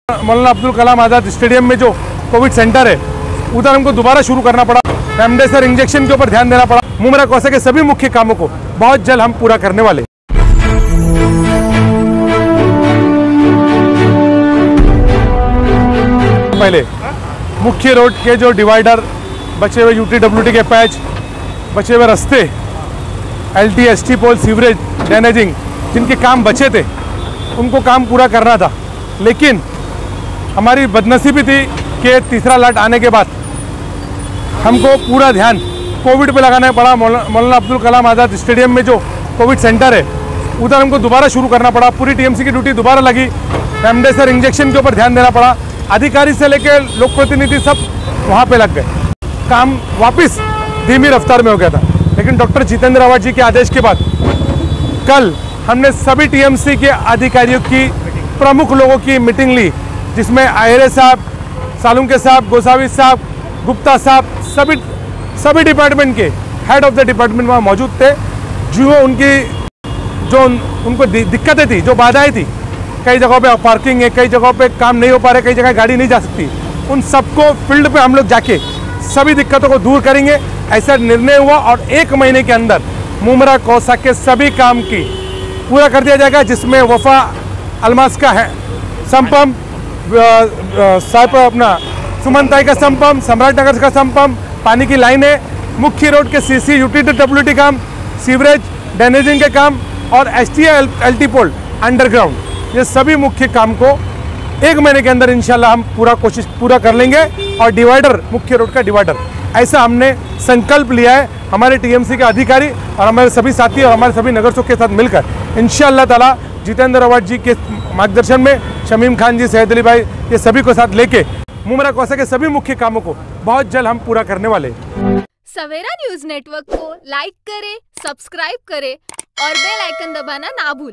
मौलाना Abdul Kalam Azad stadium में जो Covid centre है उधर हमको दोबारा शुरू करना पड़ा। रेमडेसिविर इंजेक्शन के ऊपर ध्यान देना पड़ा। मुमरा कौसा के सभी मुख्य कामों को बहुत जल्द हम पूरा करने वाले। पहले मुख्य रोड के जो डिवाइडर, बचे हुए UTWT के पैच, बचे हुए रास्ते, LT ST पोल, सीवरेज, ड्रेनेजिंग, जिनके काम बचे थे उनको काम पूरा करना था। लेकिन हमारी बदनसीबी थी कि तीसरा लट आने के बाद हमको पूरा ध्यान कोविड पे लगाना पड़ा। मौलाना अब्दुल कलाम आज़ाद स्टेडियम में जो कोविड सेंटर है उधर हमको दोबारा शुरू करना पड़ा। पूरी TMC की ड्यूटी दोबारा लगी। रेमडेसिविर इंजेक्शन के ऊपर ध्यान देना पड़ा। अधिकारी से लेकर लोक प्रतिनिधि सब वहाँ पे लग गए। काम वापस धीमी रफ्तार में हो गया था। लेकिन डॉक्टर जितेंद्र अवार्ड जी के आदेश के बाद कल हमने सभी TMC के अधिकारियों की, प्रमुख लोगों की मीटिंग ली, जिसमें आयरे साहब, सालुंके साहब, गोसावी साहब, गुप्ता साहब, सभी डिपार्टमेंट के हेड ऑफ द डिपार्टमेंट वहाँ मौजूद थे। जो उनको दिक्कतें थी, जो बाधाएं थी, कई जगहों पे पार्किंग है, कई जगहों पे काम नहीं हो पा रहे, कई जगह गाड़ी नहीं जा सकती, उन सबको फील्ड पे हम लोग जाके सभी दिक्कतों को दूर करेंगे, ऐसा निर्णय हुआ। और 1 महीने के अंदर मुमरा कौसा के सभी काम की पूरा कर दिया जाएगा, जिसमें वफा अलमास का है संपम, साहब अपना सुमनताई का संपम, सम्राट नगर का संपम, पानी की लाइनें, मुख्य रोड के CC UTWT काम, सीवरेज, ड्रेनेजिंग के काम और ST LT पोल अंडरग्राउंड, ये सभी मुख्य काम को 1 महीने के अंदर इंशाल्लाह हम पूरा कर लेंगे। और डिवाइडर, मुख्य रोड का डिवाइडर, ऐसा हमने संकल्प लिया है हमारे TMC के अधिकारी और हमारे सभी साथी और हमारे सभी नगरसों के साथ मिलकर। इंशाल्लाह ताला जितेंद्र अवार्ड जी के मार्गदर्शन में, शमीम खान जी, सैयद अली भाई, ये सभी को साथ लेके मुमरा कौसा के सभी मुख्य कामों को बहुत जल्द हम पूरा करने वाले। सवेरा न्यूज नेटवर्क को लाइक करें, सब्सक्राइब करें और बेल आइकन दबाना ना भूलें।